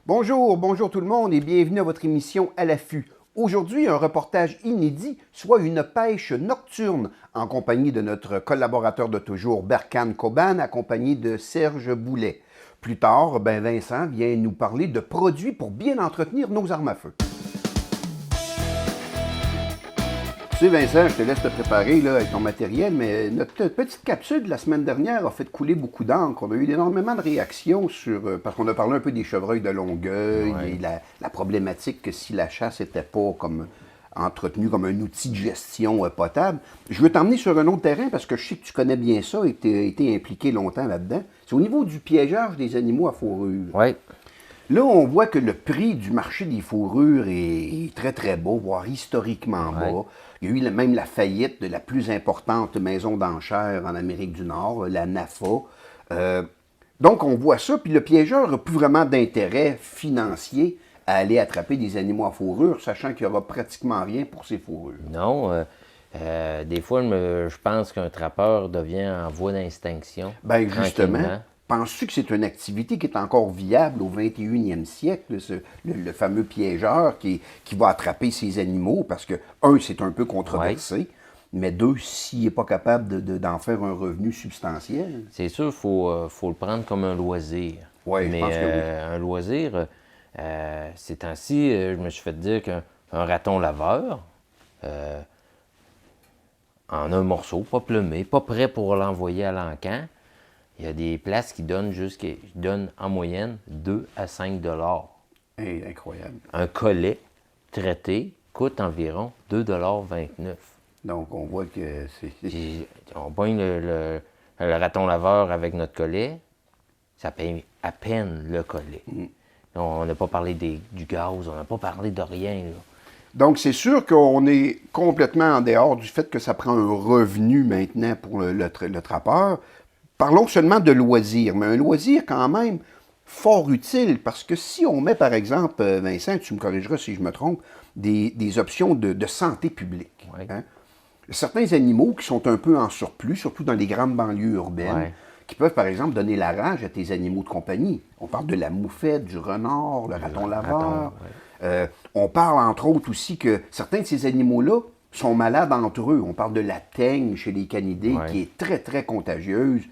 Bonjour tout le monde et bienvenue à votre émission À l'affût. Aujourd'hui, un reportage inédit, soit une pêche nocturne, en compagnie de notre collaborateur de toujours, Berkane Coban, accompagné de Serge Boulet. Plus tard, Vincent vient nous parler de produits pour bien entretenir nos armes à feu. Tu sais, Vincent, je te laisse te préparer là, avec ton matériel, mais notre petite capsule de la semaine dernière a fait couler beaucoup d'encre. On a eu énormément de réactions parce qu'on a parlé un peu des chevreuils de Longueuil et la problématique que si la chasse n'était pas comme entretenue comme un outil de gestion potable. Je veux t'emmener sur un autre terrain parce que je sais que tu connais bien ça et que tu as été impliqué longtemps là-dedans. C'est au niveau du piégeage des animaux à fourrure. Oui. Là, on voit que le prix du marché des fourrures est très, très bas, voire historiquement bas. Il y a eu même la faillite de la plus importante maison d'enchères en Amérique du Nord, la NAFA. Donc, on voit ça, puis le piégeur n'a plus vraiment d'intérêt financier à aller attraper des animaux à fourrure, sachant qu'il n'y aura pratiquement rien pour ces fourrures. Non. Des fois, je pense qu'un trappeur devient en voie d'extinction. Bien, justement. Penses-tu que c'est une activité qui est encore viable au 21e siècle, le fameux piégeur qui va attraper ces animaux? Parce que, un, c'est un peu controversé, mais deux, s'il n'est pas capable d'en faire un revenu substantiel. C'est sûr, il faut le prendre comme un loisir. Oui, je pense que oui. Un loisir, ces temps-ci, je me suis fait dire qu'un raton laveur, en un morceau, pas plumé, pas prêt pour l'envoyer à l'encan, il y a des places qui donnent en moyenne 2 à 5 $. Hey, incroyable. Un collet traité coûte environ 2,29 $. Donc, on voit que c'est... On pogne le raton laveur avec notre collet, ça paye à peine le collet. On n'a pas parlé du gaz, on n'a pas parlé de rien, là. Donc, c'est sûr qu'on est complètement en dehors du fait que ça prend un revenu maintenant pour le trappeur. Parlons seulement de loisirs, mais un loisir quand même fort utile, parce que si on met, par exemple, Vincent, tu me corrigeras si je me trompe, des options de santé publique. Hein? Certains animaux qui sont un peu en surplus, surtout dans les grandes banlieues urbaines, qui peuvent, par exemple, donner la rage à tes animaux de compagnie. On parle de la moufette, du renard, le raton laveur. On parle, entre autres, aussi que certains de ces animaux-là sont malades entre eux. On parle de la teigne chez les canidés, qui est très, très contagieuse.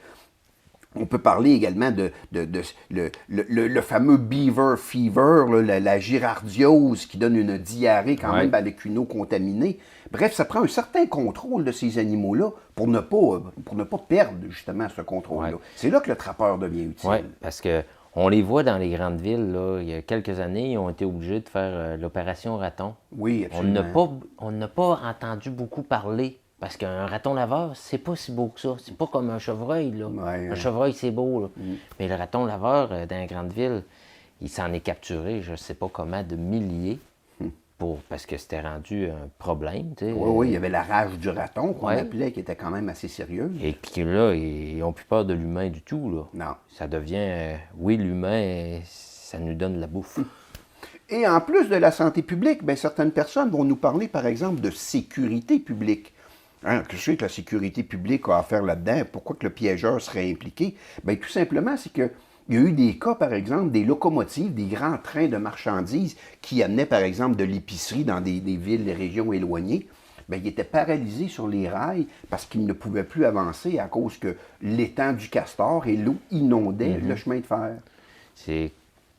On peut parler également de le fameux beaver fever, la girardiose qui donne une diarrhée quand même avec une eau contaminée. Bref, ça prend un certain contrôle de ces animaux-là pour ne pas perdre justement ce contrôle-là. C'est là que le trappeur devient utile. Oui, parce qu'on les voit dans les grandes villes. Là, il y a quelques années, ils ont été obligés de faire l'opération raton. Oui, absolument. On n'a pas entendu beaucoup parler. Parce qu'un raton laveur, c'est pas si beau que ça. C'est pas comme un chevreuil, là. Un chevreuil, c'est beau, là. Mais le raton laveur, dans les grandes villes, il s'en est capturé, je sais pas comment, de milliers, parce que c'était rendu un problème, tu sais. Oui, il y avait la rage du raton qu'on appelait, qui était quand même assez sérieuse. Et puis là, ils n'ont plus peur de l'humain du tout, là. Non. Ça devient, l'humain, ça nous donne la bouffe. Et en plus de la santé publique, certaines personnes vont nous parler, par exemple, de sécurité publique. Que je sais que la sécurité publique a à faire là-dedans, pourquoi que le piégeur serait impliqué? Tout simplement, c'est qu'il y a eu des cas, par exemple, des locomotives, des grands trains de marchandises qui amenaient, par exemple, de l'épicerie dans des villes, des régions éloignées. Ils étaient paralysés sur les rails parce qu'ils ne pouvaient plus avancer à cause que l'étang du Castor et l'eau inondaient le chemin de fer. C'est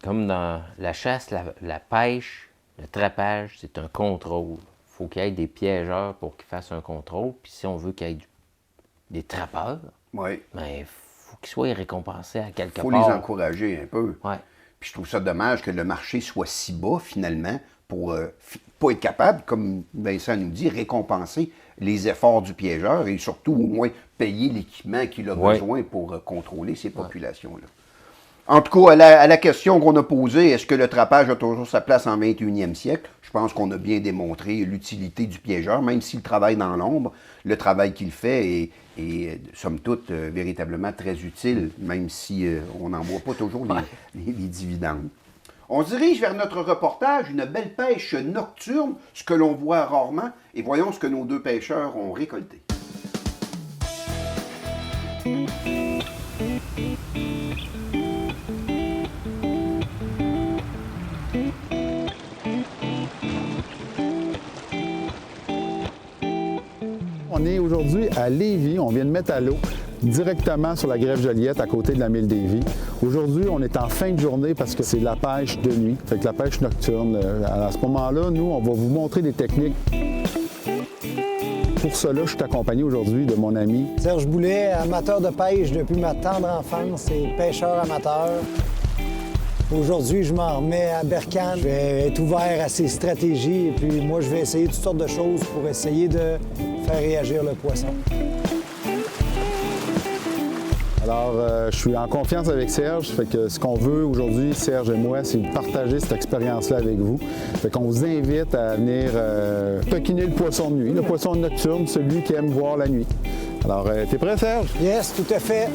comme dans la chasse, la pêche, le trappage, c'est un contrôle. Il faut qu'il y ait des piégeurs pour qu'ils fassent un contrôle. Puis si on veut qu'il y ait des trappeurs, il faut qu'ils soient récompensés à quelque part. Il faut les encourager un peu. Ouais. Puis je trouve ça dommage que le marché soit si bas, finalement, pour pas être capable, comme Vincent nous dit, récompenser les efforts du piégeur et surtout, au moins, payer l'équipement qu'il a besoin pour contrôler ces populations-là. En tout cas, à la question qu'on a posée, est-ce que le trappage a toujours sa place en 21e siècle? Je pense qu'on a bien démontré l'utilité du piégeur, même s'il travaille dans l'ombre. Le travail qu'il fait est somme toute, véritablement très utile, même si on n'en voit pas toujours les dividendes. On se dirige vers notre reportage, une belle pêche nocturne, ce que l'on voit rarement, et voyons ce que nos deux pêcheurs ont récolté. On est aujourd'hui à Lévis. On vient de mettre à l'eau directement sur la grève Joliette à côté de la mine Lévis. Aujourd'hui, on est en fin de journée parce que c'est de la pêche de nuit, fait que la pêche nocturne. À ce moment-là, nous, on va vous montrer des techniques. Pour cela, je suis accompagné aujourd'hui de mon ami Serge Boulet, amateur de pêche depuis ma tendre enfance et pêcheur amateur. Aujourd'hui, je m'en remets à Berkane. Je vais être ouvert à ses stratégies et puis moi, je vais essayer toutes sortes de choses pour essayer de faire réagir le poisson. Alors, je suis en confiance avec Serge. Fait que ce qu'on veut aujourd'hui, Serge et moi, c'est de partager cette expérience-là avec vous. Fait qu'on vous invite à venir taquiner le poisson de nuit, le poisson nocturne, celui qui aime voir la nuit. Alors, t'es prêt, Serge? Yes, tout à fait.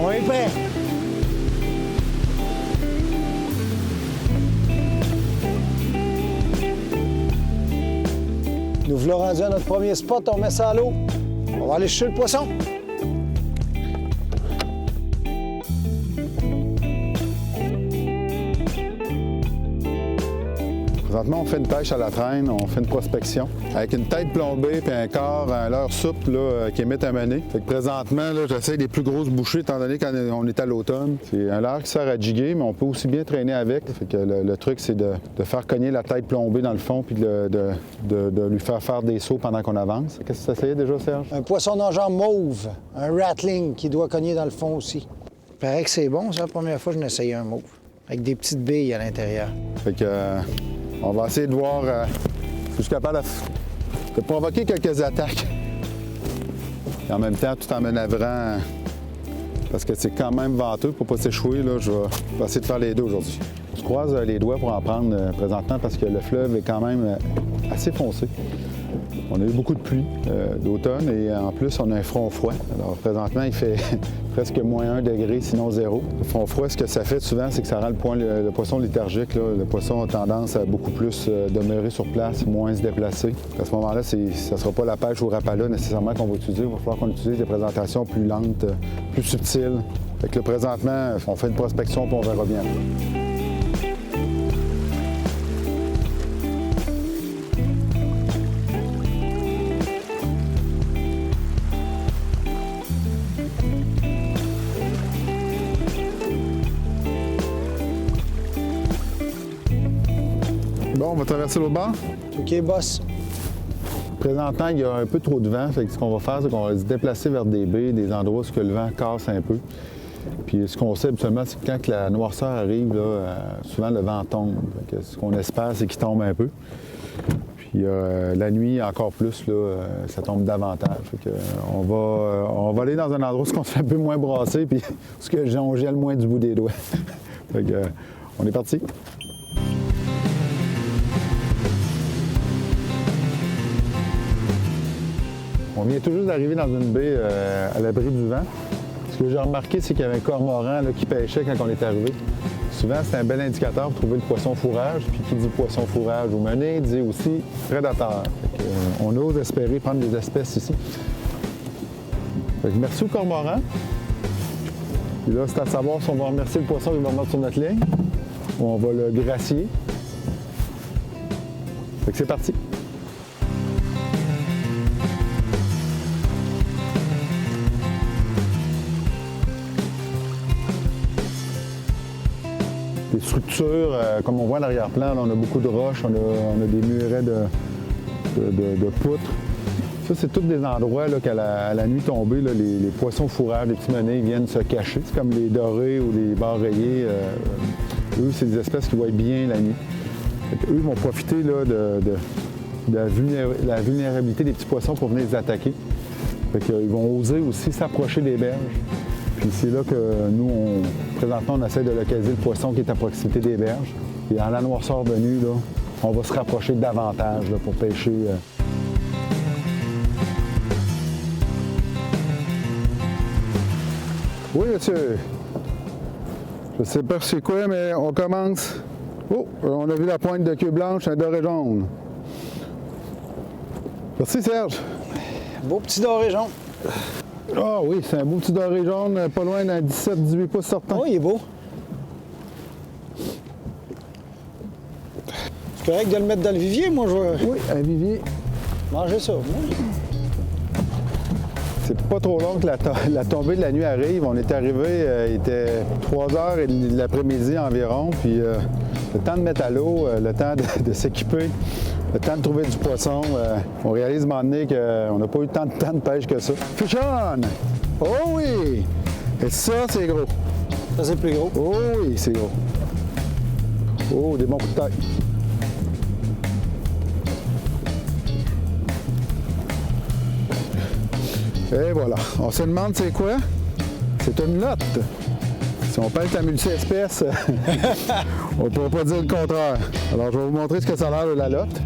On est prêt. Nous voulons rendu à notre premier spot, on met ça à l'eau. On va aller chercher le poisson. Présentement, on fait une pêche à la traîne, on fait une prospection avec une tête plombée puis un corps, un leurre souple là, qui émite un mené. Fait que présentement, j'essaie des plus grosses bouchées étant donné qu'on est à l'automne. C'est un leurre qui sert à jiguer, mais on peut aussi bien traîner avec. Fait que le truc, c'est de faire cogner la tête plombée dans le fond puis de lui faire des sauts pendant qu'on avance. Qu'est-ce que tu essayais déjà, Serge? Un poisson nageant mauve, un rattling qui doit cogner dans le fond aussi. Il paraît que c'est bon, ça. La première fois, je n'essayais un mauve, avec des petites billes à l'intérieur. Fait que... on va essayer de voir si je suis capable de provoquer quelques attaques. Et en même temps, tout en manœuvrant, parce que c'est quand même venteux pour ne pas s'échouer, là, je vais essayer de faire les deux aujourd'hui. Je croise les doigts pour en prendre présentement parce que le fleuve est quand même assez foncé. On a eu beaucoup de pluie d'automne et en plus, on a un front froid. Alors présentement, il fait presque moins 1 degré, sinon 0. Le front froid, ce que ça fait souvent, c'est que ça rend le poisson léthargique. Là. Le poisson a tendance à beaucoup plus demeurer sur place, moins se déplacer. À ce moment-là, ça ne sera pas la pêche au rapala nécessairement qu'on va utiliser. Il va falloir qu'on utilise des présentations plus lentes, plus subtiles. Fait que là, présentement, on fait une prospection puis on verra bien. Bon, on va traverser l'autre bord. OK, boss. Présentement, il y a un peu trop de vent. Fait que ce qu'on va faire, c'est qu'on va se déplacer vers des baies, des endroits où le vent casse un peu. Puis ce qu'on sait habituellement, c'est que quand la noirceur arrive, là, souvent le vent tombe. Fait que ce qu'on espère, c'est qu'il tombe un peu. Puis la nuit, encore plus, là, ça tombe davantage. Fait que, on va aller dans un endroit où on se fait un peu moins brasser, puis où on gèle moins du bout des doigts. Fait que, on est parti. On vient tout juste d'arriver dans une baie à l'abri du vent. Ce que j'ai remarqué, c'est qu'il y avait un cormoran là, qui pêchait quand on est arrivé. Souvent, c'est un bel indicateur pour trouver le poisson fourrage. Puis qui dit poisson fourrage ou mené, dit aussi prédateur. On ose espérer prendre des espèces ici. Fait que merci au cormoran. Puis là, c'est à savoir si on va remercier le poisson qui va mettre sur notre ligne ou on va le gracier. Fait que c'est parti. Des structures, comme on voit à l'arrière-plan, on a beaucoup de roches, on a des murets de poutres. Ça, c'est tous des endroits là, qu'à la nuit tombée, là, les poissons fourrages, les petits menés, viennent se cacher. C'est comme les dorés ou les barres rayés. Eux, c'est des espèces qui voient bien la nuit. Eux vont profiter là, de la vulnérabilité des petits poissons pour venir les attaquer. Ils vont oser aussi s'approcher des berges. Puis c'est là que nous, présentement, on essaie de localiser le poisson qui est à proximité des berges. Et en la noirceur de nuit, là, on va se rapprocher davantage là, pour pêcher. Oui, monsieur. Je sais pas c'est quoi, mais on commence. Oh, on a vu la pointe de queue blanche, un doré jaune. Merci, Serge. Beau petit doré jaune. Ah oui, c'est un beau petit doré jaune, pas loin d'un 17-18 pouces certain. Oh, il est beau. C'est correct de le mettre dans le vivier, moi, je vais Oui, un vivier. manger ça. C'est pas trop long que la tombée de la nuit arrive. On est arrivé, il était 3h30 de l'après-midi environ, puis le temps de mettre à l'eau, le temps de s'équiper, le temps de trouver du poisson. On réalise à un moment donné qu'on n'a pas eu tant de pêche que ça. Fish on! Oh oui! Et ça, c'est gros. Ça, c'est plus gros. Oh oui, c'est gros. Oh, des bons coups de tête. Et voilà. On se demande c'est quoi? C'est une lotte. Si on pèse la multi-espèce, on ne pourra pas dire le contraire. Alors, je vais vous montrer ce que ça a l'air de la lotte.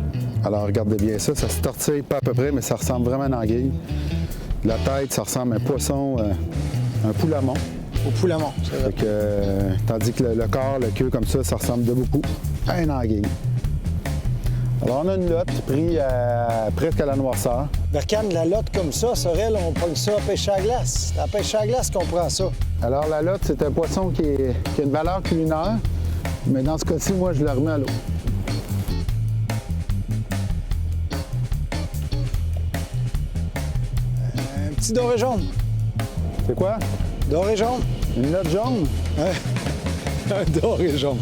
Alors, regardez bien ça. Ça se tortille pas à peu près, mais ça ressemble vraiment à une anguille. La tête, ça ressemble à un poisson, un poulamon. Au poulamon, c'est vrai. Fait que, tandis que le corps, le queue comme ça ressemble de beaucoup à une anguille. Alors, on a une lotte prise presque à la noirceur. Berkane, la lotte comme ça, Sorel, on pogne ça à pêche à glace. C'est à pêche à glace qu'on prend ça. Alors, la lotte, c'est un poisson qui a une valeur culinaire, mais dans ce cas-ci, moi, je le remets à l'eau. Un petit doré jaune. C'est quoi? Doré jaune. Une lotte jaune? Un doré jaune.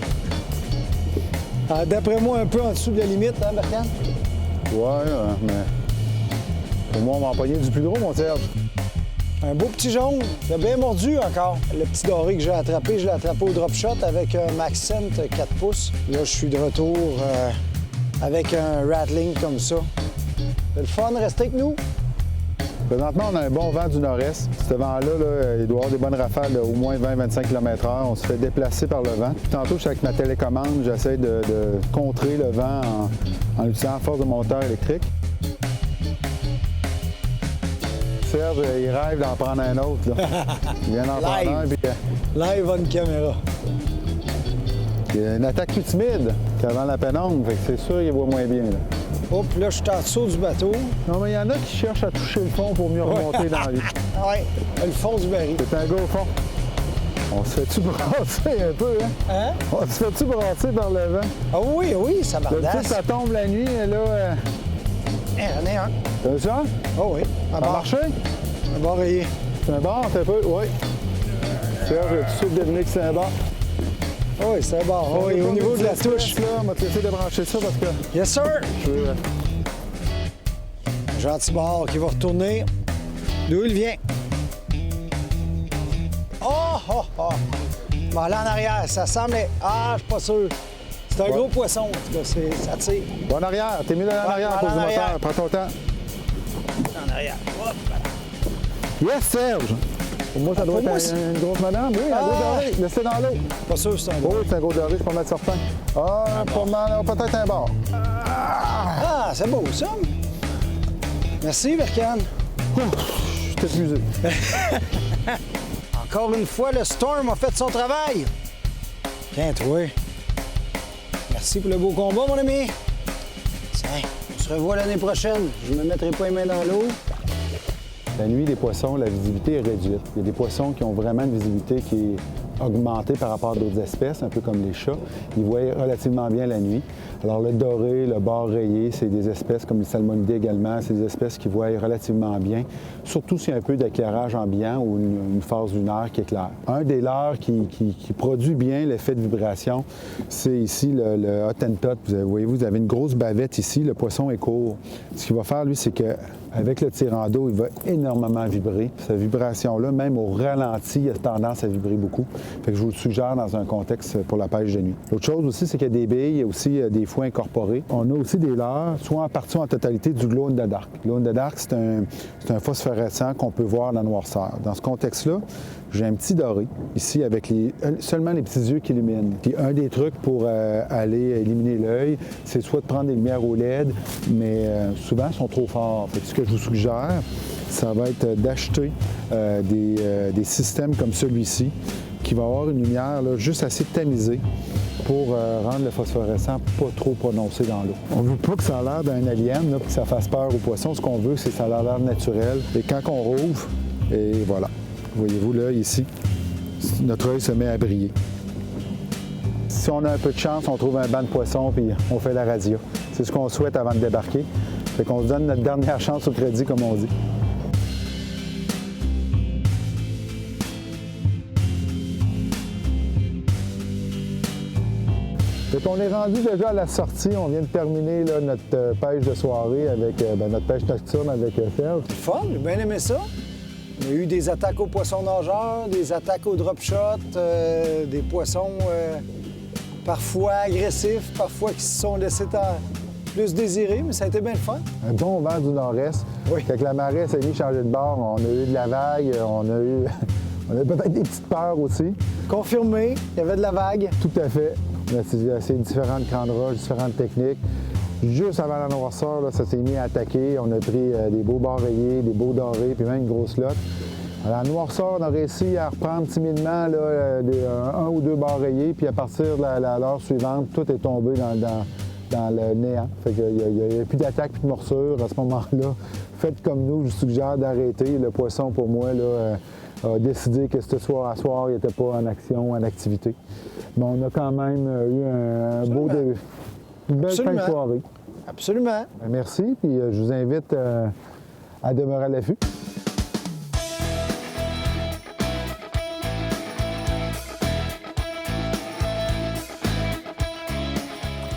Ah, d'après moi, un peu en dessous de la limite, hein, Berkane? Ouais, mais pour moi, on va empoigner du plus gros, mon Serge. Un beau petit jaune. Il a bien mordu encore. Le petit doré que j'ai attrapé, je l'ai attrapé au drop shot avec un Maxent 4 pouces. Là, je suis de retour avec un rattling comme ça. C'est le fun, restez avec nous. Présentement, on a un bon vent du nord-est. Ce vent-là, il doit y avoir des bonnes rafales au moins 20-25 km/h. On se fait déplacer par le vent. Puis tantôt, je suis avec ma télécommande, j'essaie de contrer le vent en utilisant la force de moteur électrique. Serge, il rêve d'en prendre un autre. Là. Il vient d'en prendre un. Puis, Live on caméra. il y a une attaque plus timide qu'avant la pénombre. Fait que c'est sûr qu'il voit moins bien. Là. Oh, puis là, je suis en dessous du bateau. Non, mais il y en a qui cherchent à toucher le fond pour mieux remonter dans la vie. Ah ouais, le fond du baril. C'est un gars au fond. On se fait-tu brasser un peu, hein? Hein? On se fait-tu brasser par le vent? Ah oui, oui, ça Là, tu sais, bardasse. ça tombe la nuit, là. J'en ai un. T'as vu ça? Oh oui, un Ça a bar. marché? Un bar rayé. C'est un bar, t'as peu? Oui. Serge, j'ai tout de suite deviné que c'est un bar. Ah oui, c'est un bar. Ah oui, au niveau de la touche. Là, on va te laisser débrancher ça parce que Yes, sir! je veux... Un gentil bar qui va retourner. D'où il vient? Oh, oh, oh! Je vais aller en arrière. Ça semble... Ah, je suis pas sûr. C'est un gros poisson, en tout cas. Ça tire. Va en arrière, t'es mieux d'aller en Ouais, arrière à va cause en du moteur. arrière. Prends ton temps. En arrière. Hop! Yes, Serge! Pour moi, ça doit pour moi, être une grosse madame. Oui, un Ah! gros doré. Laissez dans l'eau. Pas sûr que c'est un Oh, gros. c'est un gros doré, je suis pas mal certain. Ah, pas mal. Peut-être un bar. Ah, c'est beau, ça. Merci, Berkane. Je suis épuisé. Encore une fois, le Storm a fait son travail. Tiens, toi. Merci pour le beau combat, mon ami. Tiens, on se revoit l'année prochaine. Je me mettrai pas les mains dans l'eau. La nuit, les poissons, la visibilité est réduite. Il y a des poissons qui ont vraiment une visibilité qui est augmentée par rapport à d'autres espèces, un peu comme les chats. Ils voient relativement bien la nuit. Alors, le doré, le bar rayé, c'est des espèces comme les salmonidés également. C'est des espèces qui voient relativement bien, surtout s'il y a un peu d'éclairage ambiant ou une phase lunaire qui éclaire. Un des leurres qui produit bien l'effet de vibration, c'est ici le Hottentot. Vous avez une grosse bavette ici. Le poisson est court. Ce qu'il va faire, lui, c'est que avec le tirant d'eau, il va énormément vibrer. Cette vibration-là, même au ralenti, il a tendance à vibrer beaucoup. Fait que je vous le suggère dans un contexte pour la pêche de nuit. L'autre chose aussi, c'est qu'il y a des billes, il y a aussi des foins incorporés. On a aussi des leurres, soit en partie ou en totalité, du glow in the dark. Glow in the dark, c'est un phosphorescent qu'on peut voir dans la noirceur. Dans ce contexte-là, j'ai un petit doré, ici, avec seulement les petits yeux qui illuminent. Puis un des trucs pour aller éliminer l'œil, c'est soit de prendre des lumières au LED, mais souvent, ils sont trop forts. Fait que ce que je vous suggère, ça va être d'acheter des systèmes comme celui-ci, qui va avoir une lumière là, juste assez tamisée pour rendre le phosphorescent pas trop prononcé dans l'eau. On ne veut pas que ça a l'air d'un alien, là, pour que ça fasse peur aux poissons. Ce qu'on veut, c'est que ça a l'air naturel. Et quand on rouvre, Et voilà. Voyez-vous là, ici, notre œil se met à briller. Si on a un peu de chance, on trouve un banc de poisson puis on fait la radia. C'est ce qu'on souhaite avant de débarquer. Fait qu'on se donne notre dernière chance au crédit, comme on dit. Fait qu'on est rendu déjà à la sortie. On vient de terminer là, notre pêche de soirée avec notre pêche nocturne avec Serge. C'est fun, j'ai bien aimé ça. On a eu des attaques aux poissons nageurs, des attaques aux drop shots, des poissons parfois agressifs, parfois qui se sont laissés plus désirés, mais ça a été bien le fun. Un bon vent du nord-est. Oui. Quand la marée s'est mise changer de bord, on a eu de la vague, on a eu peut-être des petites peurs aussi. Confirmé, il y avait de la vague. Tout à fait. On a essayé différentes grandes roches, différentes techniques. Juste avant la noirceur, là, ça s'est mis à attaquer. On a pris des beaux bords rayés, des beaux dorés, puis même une grosse lotte. À la noirceur, on a réussi à reprendre timidement là, un ou deux bords rayés, puis à partir de l'heure suivante, tout est tombé dans le néant. Fait qu'il n'y a plus d'attaque, plus de morsure. À ce moment-là, faites comme nous, je vous suggère d'arrêter. Le poisson, pour moi, là, a décidé que ce soir à soir, il n'était pas en action, en activité. Mais on a quand même eu une belle fin de soirée. Absolument. Merci, puis je vous invite à demeurer à l'affût.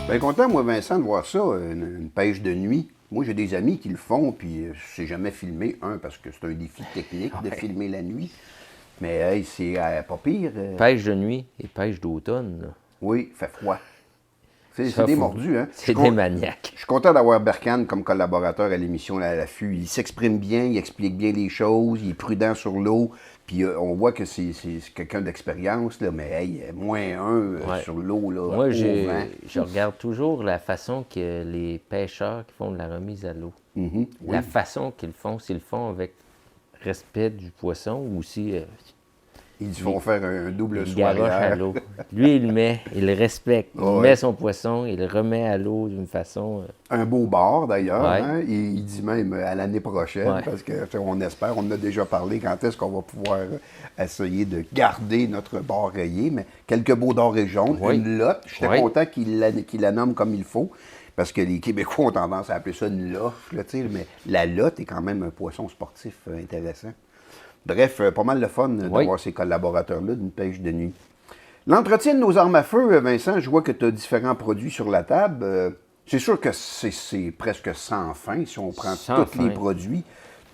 Bien content, moi, Vincent, de voir ça, une pêche de nuit. Moi, j'ai des amis qui le font, puis je ne sais jamais filmer, parce que c'est un défi technique de filmer la nuit. Mais hey, c'est pas pire. Pêche de nuit et pêche d'automne, là. Oui, il fait froid. C'est des mordus, hein? C'est des maniaques. Je suis content d'avoir Berkane comme collaborateur à l'émission à l'affût. Il s'exprime bien, il explique bien les choses, il est prudent sur l'eau. Puis on voit que c'est quelqu'un d'expérience, là, mais hey, -1 sur l'eau. Là, moi, je regarde toujours la façon que les pêcheurs qui font de la remise à l'eau. Oui. La façon qu'ils font, s'ils le font avec respect du poisson ou si... Ils vont faire un double il garoche à soirée. l'eau. Lui, il le met, il le respecte. Il met son poisson, il le remet à l'eau d'une façon... Un beau bar, d'ailleurs. Ouais. Hein? Il dit même à l'année prochaine, parce qu'on espère, on en a déjà parlé, quand est-ce qu'on va pouvoir essayer de garder notre bar rayé. Mais quelques beaux dorés jaunes, une lotte. J'étais content qu'il la nomme comme il faut, parce que les Québécois ont tendance à appeler ça une loche, là, mais la lotte est quand même un poisson sportif intéressant. Bref, pas mal de fun d'avoir ces collaborateurs-là d'une pêche de nuit. L'entretien de nos armes à feu, Vincent, je vois que tu as différents produits sur la table. C'est sûr que c'est presque sans fin si on prend tous les produits.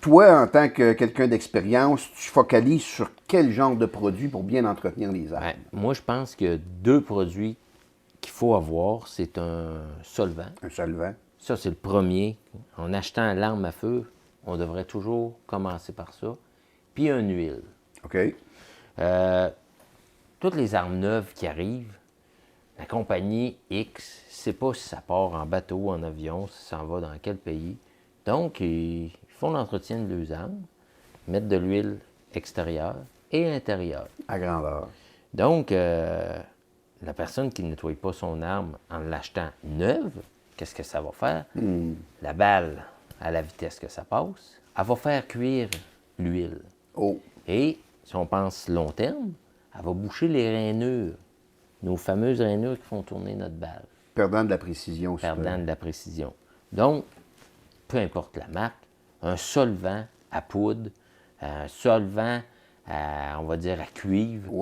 Toi, en tant que quelqu'un d'expérience, tu focalises sur quel genre de produit pour bien entretenir les armes? Moi, je pense qu'il y a 2 produits qu'il faut avoir. C'est un solvant. Un solvant. Ça, c'est le premier. En achetant l'arme à feu, on devrait toujours commencer par ça. Puis une huile. OK. Toutes les armes neuves qui arrivent, la compagnie X ne sait pas si ça part en bateau, en avion, si ça s'en va dans quel pays. Donc, ils font l'entretien de leurs armes, mettent de l'huile extérieure et intérieure. À grandeur. Donc, la personne qui ne nettoie pas son arme en l'achetant neuve, qu'est-ce que ça va faire? La balle, à la vitesse que ça passe, elle va faire cuire l'huile. Et si on pense long terme, elle va boucher les rainures, nos fameuses rainures qui font tourner notre balle. Perdant de la précision. Perdant de la précision. Donc, peu importe la marque, un solvant à poudre, un solvant on va dire à cuivre,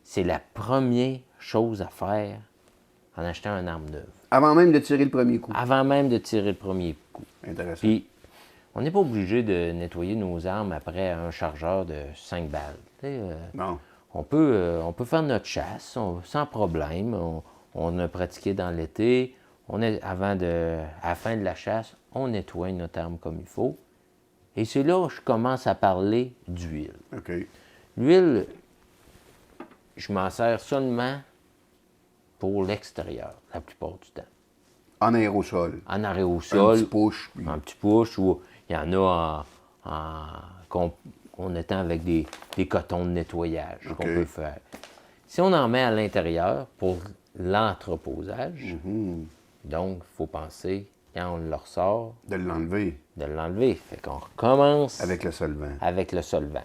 c'est la première chose à faire en achetant une arme neuve. Avant même de tirer le premier coup. Avant même de tirer le premier coup. Intéressant. Puis, on n'est pas obligé de nettoyer nos armes après un chargeur de 5 balles. Non. On peut faire notre chasse sans problème. On a pratiqué dans l'été. À la fin de la chasse, on nettoie notre arme comme il faut. Et c'est là où je commence à parler d'huile. OK. L'huile, je m'en sers seulement pour l'extérieur, la plupart du temps. En aérosol. En aérosol. Un petit push. Un petit push, ou il y en a qu'on étend avec des cotons de nettoyage qu'on peut faire. Si on en met à l'intérieur pour l'entreposage, donc il faut penser quand on le ressort, De l'enlever de l'enlever. Fait qu'on recommence avec le solvant. avec le solvant.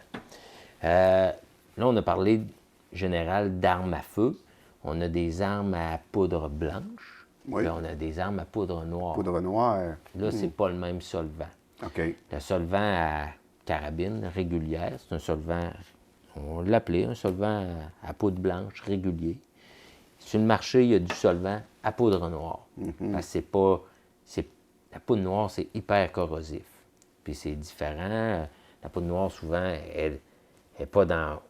Là, on a parlé général d'armes à feu. On a des armes à poudre blanche. Oui. Puis on a des armes à poudre noire. Poudre noire. Là, c'est pas le même solvant. OK. Le solvant à carabine régulière, c'est un solvant, on l'appelait un solvant à poudre blanche régulier. Sur le marché, il y a du solvant à poudre noire. Parce que la poudre noire, c'est hyper corrosif. Puis c'est différent. La poudre noire, souvent, elle n'est pas dans...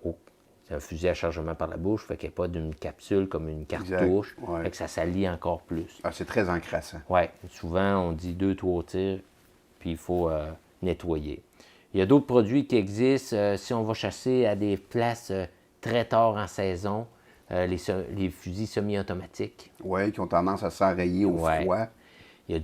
C'est un fusil à chargement par la bouche, fait qu'elle n'est pas d'une capsule comme une cartouche. Ouais. Fait que ça salit encore plus. Ah, c'est très encrassant. Oui, souvent, on dit 2-3 tirs, puis il faut nettoyer. Il y a d'autres produits qui existent. Si on va chasser à des places très tard en saison, les fusils semi-automatiques. Oui, qui ont tendance à s'enrayer au froid. Il y a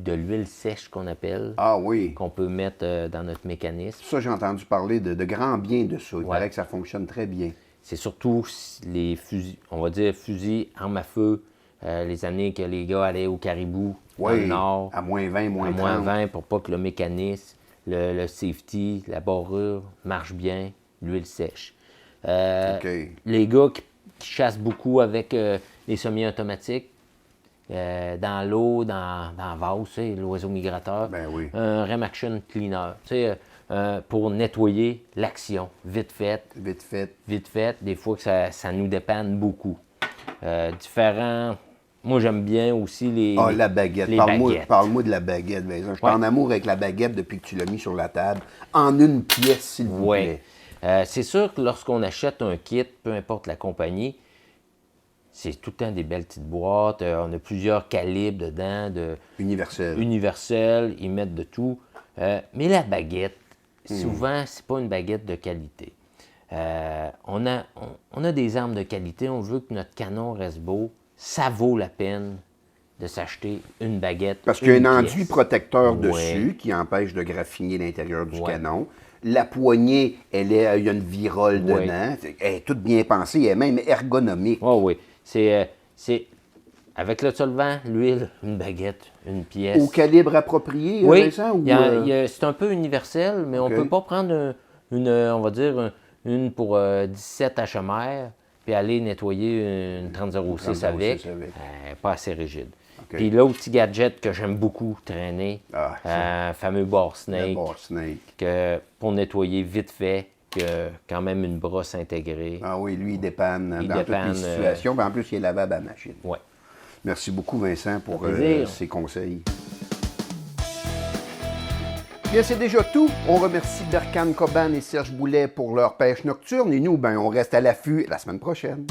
de l'huile sèche qu'on appelle, Ah oui. qu'on peut mettre dans notre mécanisme. Ça, j'ai entendu parler de grand bien de ça. Il paraît que ça fonctionne très bien. C'est surtout les fusils, on va dire fusils, armes à feu, les années que les gars allaient au Caribou, dans le nord. À moins 20, moins à 30. moins 20 pour pas que le mécanisme, le safety, la barrure marche bien, l'huile sèche. OK. Les gars qui chassent beaucoup avec les semi-automatiques, dans l'eau, dans la vase, tu sais, l'oiseau migrateur, Ben oui. un Rem Action Cleaner, tu sais, pour nettoyer l'action, vite fait. Vite fait. Vite fait, des fois que ça nous dépanne beaucoup. Différents. Moi, j'aime bien aussi les. Ah, la baguette. les Parle-moi baguettes. parle-moi de la baguette, Vincent. Je suis en amour avec la baguette depuis que tu l'as mis sur la table. En une pièce, s'il vous Oui. plaît. C'est sûr que lorsqu'on achète un kit, peu importe la compagnie, c'est tout le temps des belles petites boîtes. On a plusieurs calibres dedans, Universel. universels, ils mettent de tout. Mais la baguette, souvent, c'est pas une baguette de qualité. On a des armes de qualité, on veut que notre canon reste beau. Ça vaut la peine de s'acheter une baguette. Parce qu'il y a une un pièce. enduit protecteur Ouais. dessus qui empêche de graffiner l'intérieur du Ouais. canon. La poignée, il y a une virole Ouais. dedans. Elle est toute bien pensée, elle est même ergonomique. Oh oui. C'est avec le solvant, l'huile, une baguette, une pièce. Au calibre approprié, Oui, Vincent? Ou, c'est un peu universel, mais on OK. ne peut pas prendre on va dire, une pour 17 HMR, puis aller nettoyer une 3006 3006 avec. avec. Pas assez rigide. OK. Puis l'autre petit gadget que j'aime beaucoup traîner, Ah, ça. fameux bar Le snake, bar snake. que pour nettoyer vite fait, que quand même une brosse intégrée. Ah oui, lui, il dépanne Il dans dépanne, toutes les situations. Puis en plus, il est lavable à la machine. Ouais. Merci beaucoup, Vincent, pour plaisir. ces conseils. Bien, c'est déjà tout. On remercie Berkane Coban et Serge Boulet pour leur pêche nocturne. Et nous, on reste à l'affût la semaine prochaine.